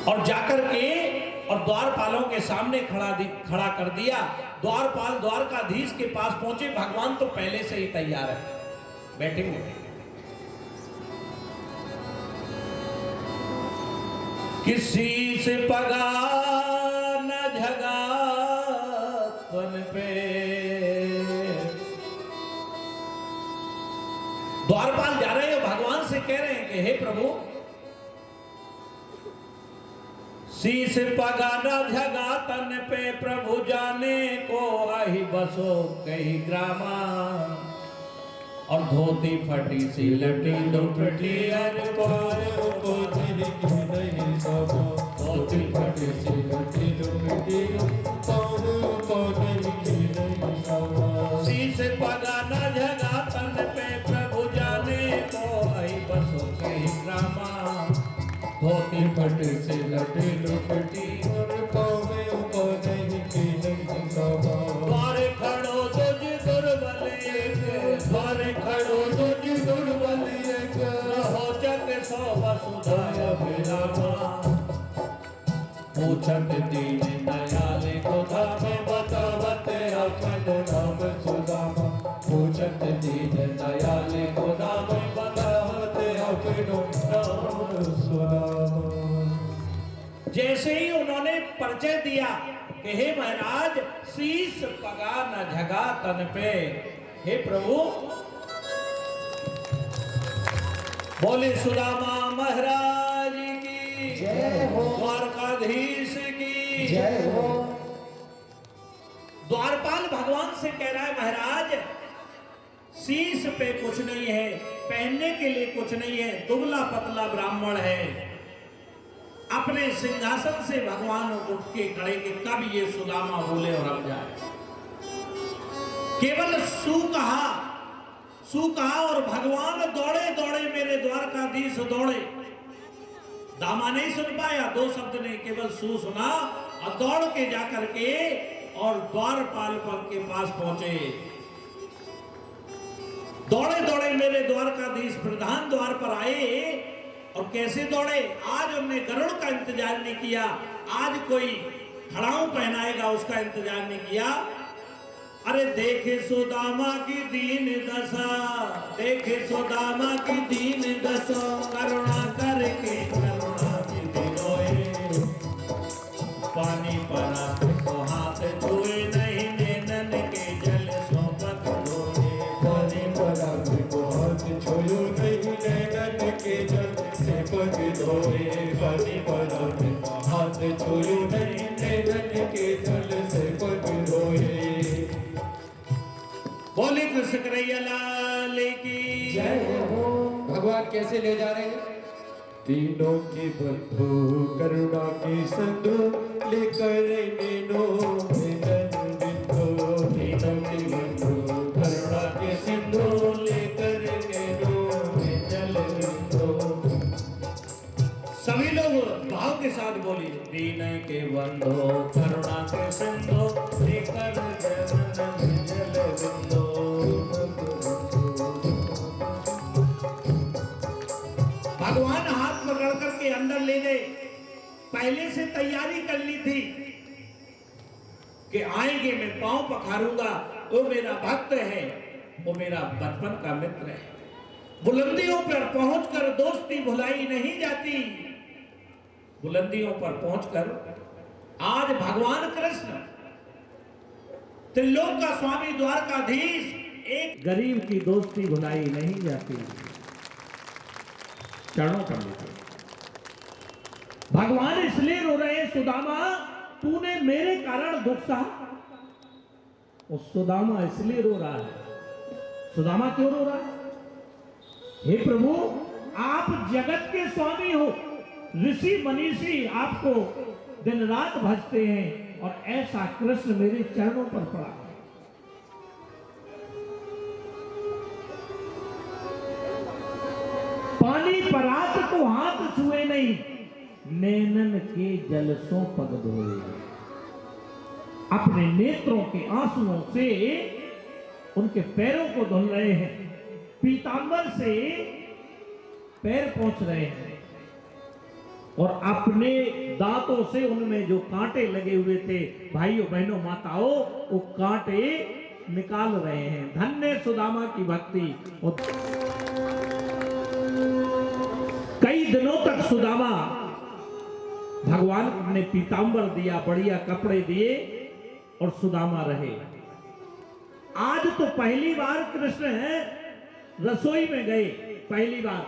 और जाकर के और द्वारपालों के सामने खड़ा कर दिया। द्वारपाल द्वारकाधीश के पास पहुंचे। भगवान तो पहले से ही तैयार है, बैठेंगे। किसी से पगा न झगा तन पे। द्वारपाल जा रहे हैं, भगवान से कह रहे हैं कि हे प्रभु, शीश पगा न झगा तन पे, प्रभु जाने को आही बसो कहीं ग्रामा। और धोती फटी सी लटी दुपटी धोती फटी सी लटी दुपटी शीश पगा न झगा तन पे, प्रभु जाने को आही बसो कहीं ग्रामा। धोती फटी सी लटी दुपटी द्वारे खड़ो तुझ दुर्बल एक, द्वारे खड़ो तुझ दुर्बल एक, हो जग सो वसुधाय विरामा। पूछत दीन दयाल को धामे, बतावत अपन नाम सुदामा। पूछत दीन दयाल को धामे, बतावत अपनो नाम सुदामा। जैसे ही उन्होंने परिचय दिया कि हे महाराज, शीश पगा न झगा तन पे, हे प्रभु, बोले सुदामा महाराज की जय हो, द्वारकाधीश की जय हो। द्वारपाल भगवान से कह रहा है, महाराज शीश पे कुछ नहीं है, पहनने के लिए कुछ नहीं है, दुबला पतला ब्राह्मण है। अपने सिंहासन से भगवान उठ के खड़े कि कब ये सुदामा बोले और अब जाए। केवल सू कहा और भगवान दौड़े दौड़े, मेरे द्वारकाधीश दौड़े। दामा नहीं सुन पाया, दो शब्द ने केवल सू सुना और दौड़ के जाकर के और द्वारपाल के पास पहुंचे। दौड़े दौड़े मेरे द्वारकाधीश प्रधान द्वार पर आए। और कैसे दौड़े, आज उनने गरुड़ का इंतजार नहीं किया, आज कोई खड़ाऊ पहनाएगा उसका इंतजार नहीं किया। अरे देखे सुदामा की दीन दशा, देखे सुदामा की दीन दशा, करुणा करके करुणा की रोए। पानी परा तो हाथ छुए नहीं, नैनन के जल सोपत रोए। पानी परा तो हाथ छुए नहीं, नैनन के जल पग धोए। पानी परा हाथ छुए नहीं, नैनन के जल से पग धोए। बोले कृष्ण कन्हैया लाल की जय हो। भगवान कैसे ले जा रहे हैं? तीनों की बंधु करुणा की संधु, लेकर नैनो नैनन बिंदु। तीनों की बंधु करुणा के सिंधु, लेकर नैनो नैनन बिंदु। सभी लोग भाव के साथ बोली, दीन के बंधो करुणा के सिंधु, लेकर नैनन जल बिंदु। भगवान हाथ पकड़ करके अंदर ले गए। पहले से तैयारी कर ली थी कि आएंगे, मैं पांव पखारूंगा, वो मेरा भक्त है, वो मेरा बचपन का मित्र है। बुलंदियों पर पहुंचकर दोस्ती भुलाई नहीं जाती। बुलंदियों पर पहुंचकर आज भगवान कृष्ण त्रिलोक का स्वामी द्वारकाधीश, एक गरीब की दोस्ती भुलाई नहीं जाती। चरणों पर लेते भगवान इसलिए रो रहे हैं, सुदामा तूने मेरे कारण दुख सहा। और सुदामा इसलिए रो रहा है। सुदामा क्यों रो रहा है? हे प्रभु, आप जगत के स्वामी हो, ऋषि मनीषी आपको दिन रात भजते हैं, और ऐसा कृष्ण मेरे चरणों पर पड़ा है। पानी परात को हाथ छुए नहीं, नैनन के जल सो पग धोए। अपने नेत्रों के आंसुओं से उनके पैरों को धुल रहे हैं, पीतांबर से पैर पोंछ रहे हैं। और अपने दांतों से उनमें जो कांटे लगे हुए थे, भाइयों बहनों माताओं, वो कांटे निकाल रहे हैं। धन्य सुदामा की भक्ति। और कई दिनों तक सुदामा, भगवान ने पीतांबर दिया, बढ़िया कपड़े दिए और सुदामा रहे। आज तो पहली बार कृष्ण रसोई में गए, पहली बार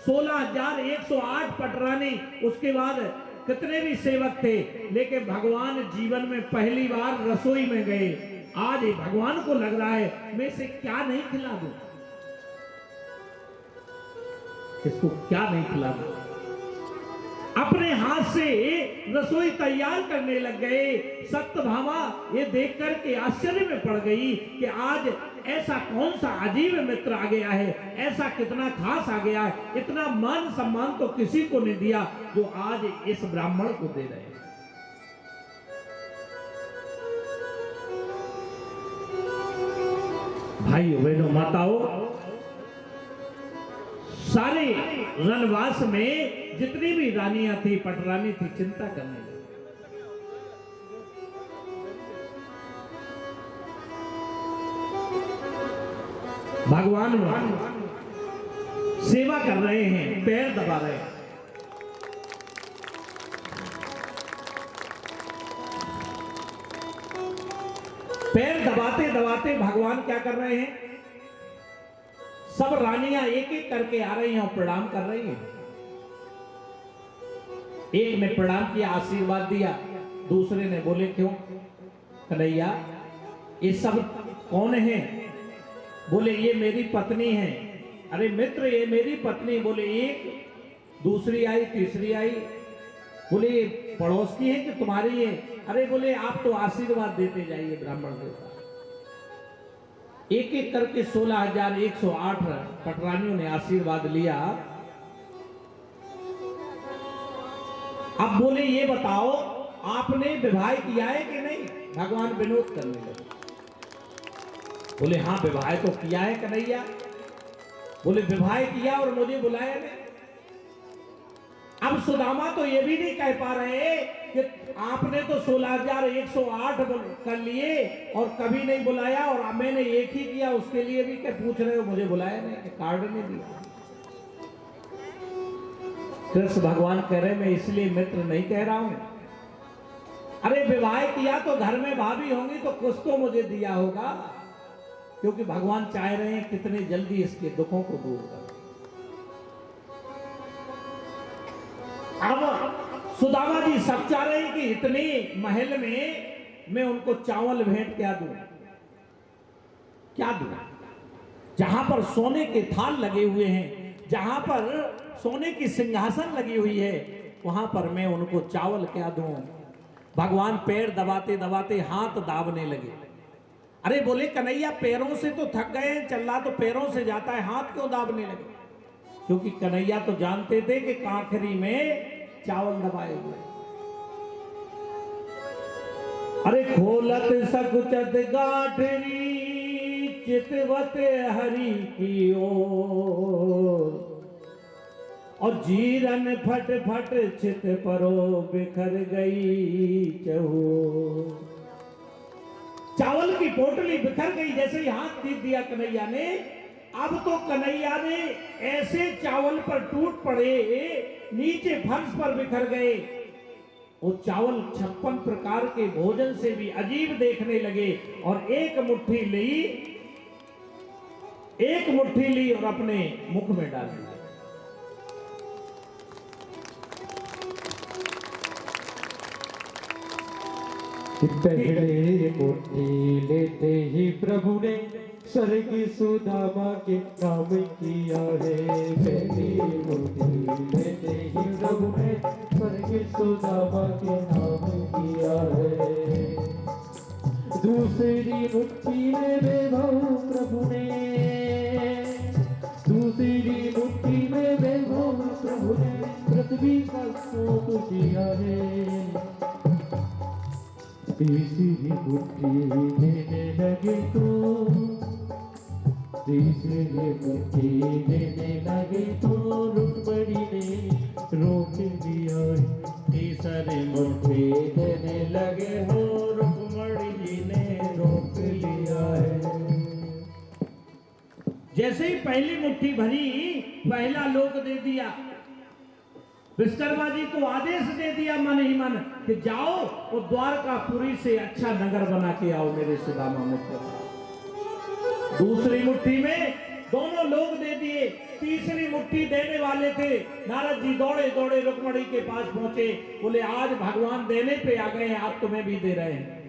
16,108 पटरानी, उसके बाद कितने भी सेवक थे, लेकिन भगवान जीवन में पहली बार रसोई में गए। आज भगवान को लग रहा है मैं इसे क्या नहीं खिला दूं, इसको क्या नहीं खिला दूं। अपने हाथ से रसोई तैयार करने लग गए। सत्यभामा ये देख करके आश्चर्य में पड़ गई कि आज ऐसा कौन सा अजीब मित्र आ गया है, ऐसा कितना खास आ गया है। इतना मान सम्मान तो किसी को नहीं दिया जो आज इस ब्राह्मण को दे रहे हैं। भाइयों बहनों माताओं, सारे रणवास में जितनी भी रानियां थी, पटरानी थी, चिंता करने लगी। भगवान सेवा कर रहे हैं, पैर दबा रहे हैं। पैर दबाते दबाते भगवान क्या कर रहे हैं, सब रानियां एक एक करके आ रही हैं और प्रणाम कर रही हैं। एक ने प्रणाम किया, आशीर्वाद दिया, दूसरे ने बोले क्यों कन्हैया ये सब कौन है? बोले ये मेरी पत्नी है। अरे मित्र ये मेरी पत्नी। बोले एक, दूसरी आई, तीसरी आई। बोले ये पड़ोस की है कि तुम्हारी है? अरे बोले आप तो आशीर्वाद देते जाइए ब्राह्मण देवता। एक एक करके 16,108 पटरानियों ने आशीर्वाद लिया। अब बोले ये बताओ आपने विवाह किया है कि नहीं? भगवान विनोद करने लगे। बोले हाँ विवाह तो किया है कन्हैया। बोले विवाह किया और मुझे बुलाया नहीं। अब सुदामा तो ये भी नहीं कह पा रहे कि आपने तो 16,108 कर लिए और कभी नहीं बुलाया, और मैंने एक ही किया उसके लिए भी क्या पूछ रहे हो मुझे बुलाया नहीं, कि कार्ड नहीं दिया। कृष्ण भगवान कह रहे मैं इसलिए मित्र नहीं कह रहा हूं। अरे विवाह किया तो घर में भाभी होंगी तो कुछ तो मुझे दिया होगा, क्योंकि भगवान चाह रहे हैं कितने जल्दी इसके दुखों को दूर कर। अब सुदामा जी सब चाह रहे हैं कि इतने महल में मैं उनको चावल भेंट क्या दूं, क्या दूं? जहां पर सोने के थाल लगे हुए हैं, जहां पर सोने की सिंहासन लगी हुई है, वहां पर मैं उनको चावल क्या दूं? भगवान पैर दबाते दबाते हाथ दाबने लगे। अरे बोले कन्हैया पैरों से तो थक गए, चल्ला तो पैरों से जाता है, हाथ क्यों दाबने लगे? क्योंकि कन्हैया तो जानते थे कि काखरी में चावल दबाए हुए। अरे खोलत सकुचत गाठरी चितवत हरि की ओर, और जीरन फट फट चित परो बिखर गई चहु। चावल की पोटली बिखर गई जैसे ही हाथ दीप दिया कन्हैया ने। अब तो कन्हैया ने ऐसे चावल पर टूट पड़े, नीचे फर्श पर बिखर गए। वो चावल 56 प्रकार के भोजन से भी अजीब देखने लगे, और एक मुट्ठी ली और अपने मुख में डाल दी। पहले मुट्ठी लेते ही प्रभु ने स्वर्ग सुदामा के नाम किया है। पहली मुट्ठी लेते ही प्रभु ने स्वर्ग सुदामा के नाम किया है। दूसरी मुट्ठी में वैभव प्रभु ने, दूसरी मुट्ठी में वैभव प्रभु ने पृथ्वी का शोक किया है। तीसरी मुट्ठी देने लगे तो, तीसरी मुट्ठी देने लगे तो रुक्मणी ने रोक दिया मुट्ठी भरी पहला लोक दे दिया। विश्वकर्मा जी को आदेश दे दिया मन ही मन कि जाओ और द्वारकापुरी से अच्छा नगर बना के आओ मेरे सुदामा मित्र। दूसरी मुट्ठी में दोनों लोग दे दिए। तीसरी मुट्ठी देने वाले थे। नारद जी दौड़े दौड़े रुक्मणी के पास पहुंचे, बोले आज भगवान देने पे आ गए हैं, आज तुम्हें भी दे रहे हैं।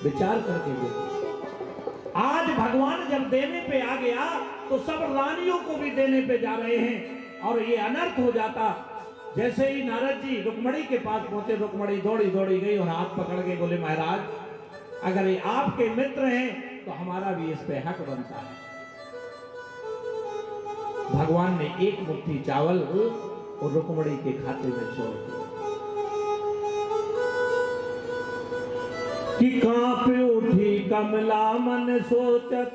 विचार करके देखो, आज भगवान जब देने पे आ गया तो सब रानियों को भी देने पे जा रहे हैं और ये अनर्थ हो जाता। जैसे ही नारद जी रुक्मणी के पास पहुंचे, रुक्मणी दौड़ी दौड़ी गई और हाथ पकड़ के बोले महाराज अगर ये आपके मित्र हैं तो हमारा भी इस पे हक बनता है। भगवान ने एक मुट्ठी चावल और रुक्मणी के खाते में छोड़ दिया कि कांप उठी कमला मन सोचत,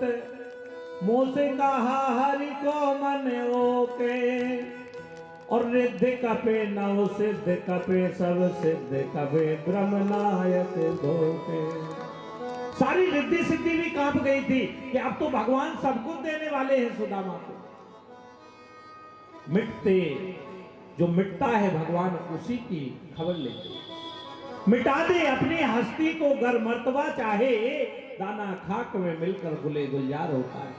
मोसे कहा हरि को मन ओके, और रिद्धि कपे नव सिद्ध कपे सब सिद्ध कपे ब्रह्म नायक धोके। सारी रिद्धि सिद्धि भी कांप गई थी कि अब तो भगवान सब कुछ देने वाले हैं सुदामा को। मिटते जो मिटता है भगवान उसी की खबर लेते, मिटा दे अपनी हस्ती को गर मर्तबा चाहे, दाना खाक में मिलकर गुले गुलजार होता है।